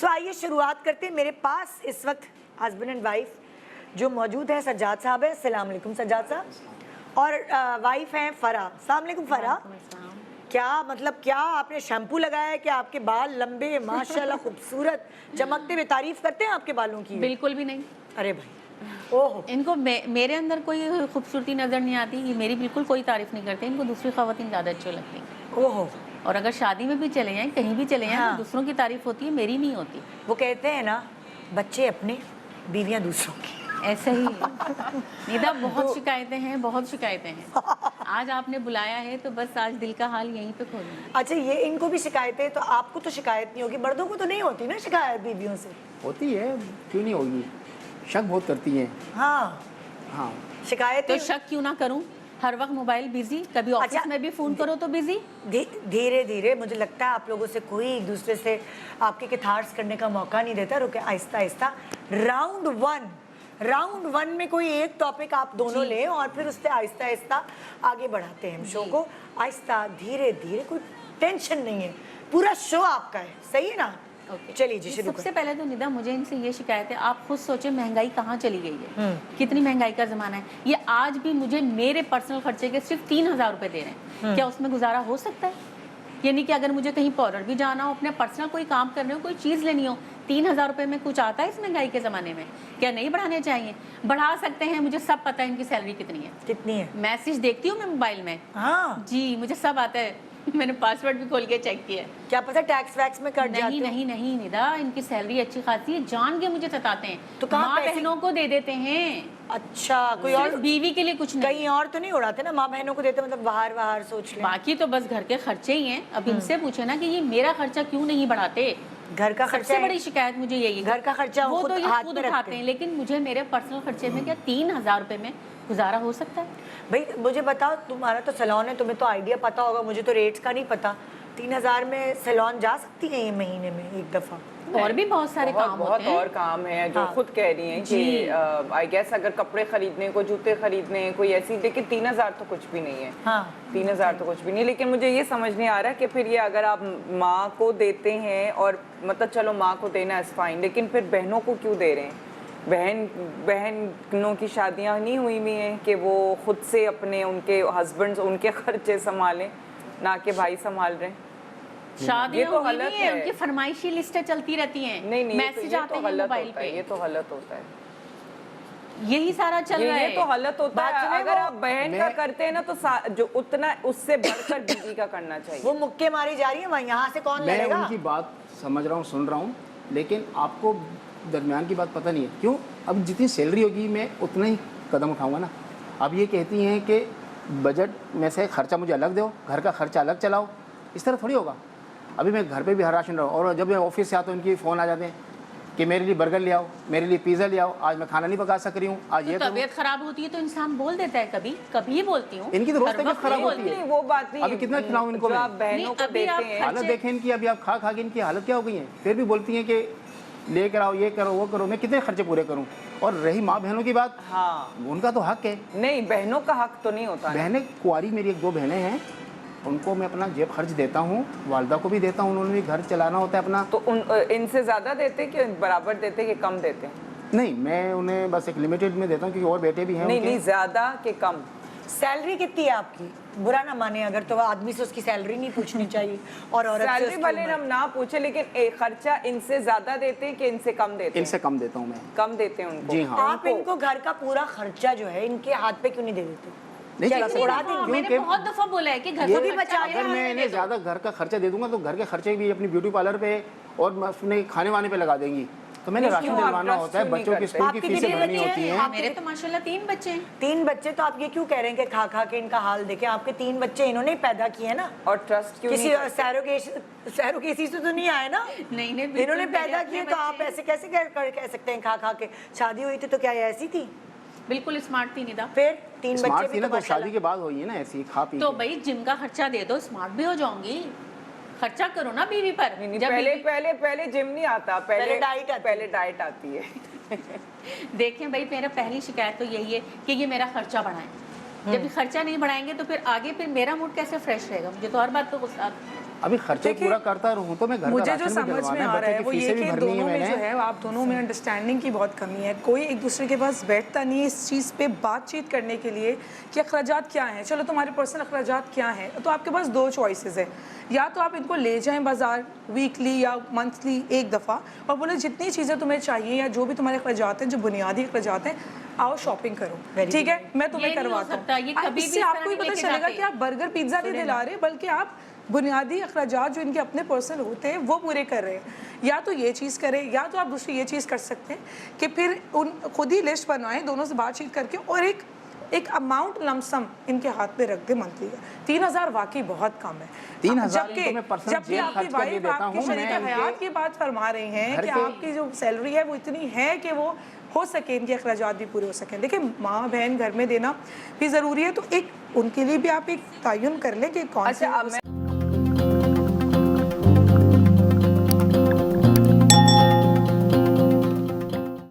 सो आइए शुरुआत करते हैं। मेरे पास इस वक्त हस्बैंड एंड वाइफ जो मौजूद है, सज्जाद साहब है। अस्सलाम वालेकुम सज्जाद साहब। और वाइफ हैं फ़रा। अस्सलाम वालेकुम फ़रा। क्या मतलब, क्या आपने शैम्पू लगाया है? क्या आपके बाल लंबे माशाल्लाह खूबसूरत चमकते हुए? तारीफ करते हैं आपके बालों की? बिल्कुल भी नहीं। अरे भाई, ओह, इनको मेरे अंदर कोई खूबसूरती नज़र नहीं आती। ये मेरी बिल्कुल कोई तारीफ नहीं करते। इनको दूसरी ख़वातीन ज़्यादा अच्छी लगती हैं। ओहो। और अगर शादी में भी चले जाएं, कहीं भी चले जाएं, हाँ। तो दूसरों की तारीफ होती है, मेरी नहीं होती। वो कहते हैं ना, बच्चे अपने, बीवियां दूसरों की। ऐसे ही निदा, बहुत शिकायतें हैं, बहुत शिकायतें हैं। आज आपने बुलाया है तो बस आज दिल का हाल यहीं पे खोलूंगी। अच्छा, ये इनको भी शिकायतें, तो आपको तो शिकायत नहीं होगी, मर्दों को तो नहीं होती ना शिकायत बीवियों से? होती है, क्यों नहीं होगी, शक बहुत करती हैं। हाँ हाँ, शिकायत तो शक क्यों ना करूं? हर वक्त मोबाइल बिजी, कभी ऑफिस अच्छा, में भी फोन करो तो बिजी। धीरे धीरे मुझे लगता है आप लोगों से कोई एक दूसरे से आपके किथार्स करने का मौका नहीं देता। रुके, आहिस्ता आहिस्ता। राउंड वन में कोई एक टॉपिक आप दोनों लें और फिर उससे आहिस्ता आहिस्ता आगे बढ़ाते हैं हम शो को। आहिस्ता धीरे धीरे, कोई टेंशन नहीं है, पूरा शो आपका है, सही है ना? चलिए जी, शुरू सबसे पहले तो निदा मुझे इनसे ये शिकायत है, आप खुद सोचे महंगाई कहाँ चली गई है। कितनी महंगाई का जमाना है। ये आज भी मुझे मेरे पर्सनल खर्चे के सिर्फ 3,000 रुपए दे रहे हैं। क्या उसमें गुजारा हो सकता है? यानी कि अगर मुझे कहीं पार्लर भी जाना हो, अपने पर्सनल कोई काम करने हो, कोई चीज़ लेनी हो, 3,000 रुपए में कुछ आता है इस महंगाई के ज़माने में? क्या नहीं बढ़ाने चाहिए? बढ़ा सकते हैं, मुझे सब पता है इनकी सैलरी कितनी है। कितनी है? मैसेज देखती हूँ मैं मोबाइल में। हाँ जी, मुझे सब आता है। मैंने पासवर्ड भी खोल के चेक किया। क्या पता टैक्स वैक्स में कट जाते नहीं हो? नहीं नहीं निदा, इनकी सैलरी अच्छी खासी है, जान के मुझे सताते हैं। तो कहाँ माँ पैसे- बहनों को दे देते हैं। अच्छा, कोई सिर्फ और बीवी के लिए कुछ नहीं। कहीं और तो नहीं उड़ाते ना? माँ बहनों को देते मतलब बाहर बाहर सोच ले। बाकी तो बस घर के खर्चे ही हैं। अब इनसे पूछे ना कि ये मेरा खर्चा क्यों नहीं बढ़ाते। घर का खर्चा सबसे है। बड़ी शिकायत मुझे यही है। घर का खर्चा वो खुद तो ये हाथ खुद में रखते उठाते हैं, लेकिन मुझे मेरे पर्सनल खर्चे में क्या 3,000 रुपए में गुजारा हो सकता है? भाई मुझे बताओ, तुम्हारा तो सैलून है, तुम्हें तो आइडिया पता होगा, मुझे तो रेट्स का नहीं पता। 3,000 में सैलून जा सकती है ये महीने में एक दफा? और भी बहुत सारे काम बहुत होते हैं। और काम है जो हाँ। खुद कह रही हैं कि आई गेस अगर कपड़े खरीदने को, जूते खरीदने कोई ऐसी, लेकिन 3,000 तो कुछ भी नहीं है। हाँ 3,000 तो कुछ भी नहीं। लेकिन मुझे ये समझ नहीं आ रहा कि फिर ये अगर आप माँ को देते हैं, और मतलब चलो माँ को देना इज फाइन, लेकिन फिर बहनों को क्यों दे रहे हैं? बहनों की शादियाँ नहीं हुई हुई हैं कि वो खुद से अपने उनके हस्बैंड्स उनके खर्चे संभालें, ना कि भाई संभाल रहे हैं। शादियां ये तो हुई गलत नहीं है, है। उनकी फरमाइशी लिस्टें चलती रहती हैं। नहीं नहीं, मैसेज आते हैं गलत मोबाइल होता पे। है, ये तो गलत होता है। यही सारा चल रहा ये है। तो गलत होता बात है। सुने, अगर वो- आप बहन का करते हैं ना, तो जो उतना उससे बढ़कर बीवी का करना चाहिए। वो मुक्के मारी जा रही है वहाँ, यहाँ से कौन मैं लड़ेगा? उनकी बात समझ रहा हूँ, सुन रहा हूँ, लेकिन आपको दरमियान की बात पता नहीं है। क्यों? अब जितनी सैलरी होगी मैं उतना ही कदम उठाऊंगा ना। अब ये कहती हैं कि बजट में से खर्चा मुझे अलग दो, घर का खर्चा अलग चलाओ, इस तरह थोड़ी होगा। अभी मैं घर पे भी हर राशन रहा हूँ, और जब मैं ऑफिस से आता हूँ इनकी फ़ोन आ जाते हैं कि मेरे लिए बर्गर ले आओ, मेरे लिए पिज़्ज़ा ले आओ, आज मैं खाना नहीं पका सक रही हूँ, आज ये तो करूँ। तबीयत खराब होती है तो इंसान बोल देता है, कभी कभी बोलती हूँ। इनकी तो रोज हर तबीयत वक्त खराब नहीं होती बोलती। है। नहीं, वो बात नहीं। अभी कितना खिलाऊं इनको जो मैं? आप बहनों नहीं, को अभी देते आप हैं। हालत देखें इनकी, अभी आप खा खा के इनकी हालत क्या हो गई है। फिर भी बोलती हैं कि लेकर आओ, ये करो वो करो, मैं कितने खर्चे पूरे करूं। और रही माँ बहनों की बात, हाँ, उनका तो हक है। नहीं, बहनों का हक तो नहीं होता ना। बहनें कुंवारी, मेरी 1-2 बहनें हैं, उनको मैं अपना जेब खर्च देता हूँ, वालदा को भी देता हूँ, उन्होंने भी घर चलाना होता है अपना। तो इनसे ज्यादा देते कि बराबर देते कि कम देते हैं? नहीं, मैं उन्हें बस एक लिमिटेड में देता हूँ, क्योंकि और बेटे भी हैं नहीं उनके। नहीं, ज्यादा कि कम? सैलरी कितनी है आपकी? बुरा ना माने अगर, तो आदमी से उसकी सैलरी नहीं पूछनी चाहिए और औरत से सैलरी उसकी भले उम्र। हम ना पूछे, लेकिन खर्चा इनसे ज्यादा देते हैं कि इनसे कम देते हैं? इनसे कम देता हूँ मैं। कम देते हैं उनको। जी हाँ। आप इनको घर का पूरा खर्चा जो है इनके हाथ पे क्यों नहीं दे देते? नहीं चला चला उड़ा सकता, देंगे। मैंने क्योंकि बहुत दफा बोला है कि घर ये का भी खर्चा बचा मेरे अगर हाथ मैं में इन्हें दे दो। ज़्यादा घर का खर्चा दे दूंगा तो घर के खर्चे भी अपनी ब्यूटी पार्लर पे और अपने खाने वाने पे लगा देंगी। तो मैंने नहीं, राशन क्यों आप दिलवाना trust होता है, क्यों नहीं बच्चों की करते? स्कूल की आपके फीसें कितने भरनी बच्चे होती हैं? हैं। मेरे तो माशाल्लाह 3 बच्चे हैं। 3 बच्चे, तो आप ये क्यों कह रहे हैं कि खा खा के इनका हाल देखें? आपके 3 बच्चे इन्होंने ही पैदा किए हैं ना। और ट्रस्ट क्यों किसी नहीं करते? सैरोगेसी से तो नहीं आए ना। नहीं नहीं, बिल्कुल इन्होंने मेरे पैदा अपने किए, तो आप बच्चे हैं। ऐसे कैसे कह सकते हैं खा खा के? शादी हुई थी तो क्या ये ऐसी थी? बिल्कुल स्मार्ट थी निदा। फिर 3 बच्चे स्मार्ट भी थी ना, तो तो शादी माशाल्लाह। के बाद हुई है ना ऐसी खा पी तो के। भाई जिम का खर्चा दे दो, स्मार्ट भी हो जाऊंगी। खर्चा करो ना बीवी पर। नहीं, जब पहले बीवी- पहले पहले जिम नहीं आता, पहले डाइट आती है। पहले डाइट आती है। देखें भाई, मेरा पहली शिकायत तो यही है कि ये मेरा खर्चा बढ़ाएं। जब ये खर्चा नहीं बढ़ाएंगे तो फिर आगे फिर मेरा मूड कैसे फ्रेश रहेगा? मुझे तो हर बात तो गुस्सा आता है। अभी खर्चे पूरा करता रहूँ तो मैं घर का मुझे जो राशन भी समझ डलवाना में है, आ रहा बच्चे है की वो ये फीसें भी कि भरनी है दोनों में जो मैंने। है आप दोनों में अंडरस्टैंडिंग की बहुत कमी है, कोई एक दूसरे के पास बैठता नहीं है इस चीज़ पे बातचीत करने के लिए कि अखराजात क्या हैं। चलो तुम्हारे पर्सनल अखराजात क्या हैं, तो आपके पास दो चॉइसेस है, या तो आप इनको ले जाएं बाजार वीकली या मंथली एक दफ़ा और बोले जितनी चीज़ें तुम्हें चाहिए या जो भी तुम्हारे अखराजात हैं, जो बुनियादी अखराजात हैं, आओ शॉपिंग करो, ठीक है, मैं तुम्हें ये नहीं हो करवाता सकता, ये हूँ। कभी भी इससे इस आपको तरह ही नहीं पता लेके चलेगा जाते। कि आप बर्गर पिज्ज़ा नहीं दिला रहे, बल्कि आप बुनियादी अखराजात जो इनके अपने पर्सनल होते हैं वो पूरे कर रहे हैं। या तो ये चीज़ करें, या तो आप दूसरी ये चीज़ कर सकते हैं कि फिर उन खुद ही लिस्ट बनवाएं दोनों से बातचीत करके, और एक अमाउंट लमसम इनके हाथ में रख दे मंथली का। 3,000 वाकई बहुत कम है। 3,000 जबकि तो मैं पर्सनल जबकि जेब आपकी खर्च के लिए वाइफ देता आपकी हूँ, शरीक मैं हयात इनके की बात फरमा रहे हैं घर कि के- आपकी जो सैलरी है वो इतनी है कि वो हो सके, इनके अखराजात भी पूरे हो सकें। देखिए, माँ बहन घर में देना भी ज़रूरी है, तो एक उनके लिए भी आप एक तयन कर लें कि कौन अच्छा, सी अब मैं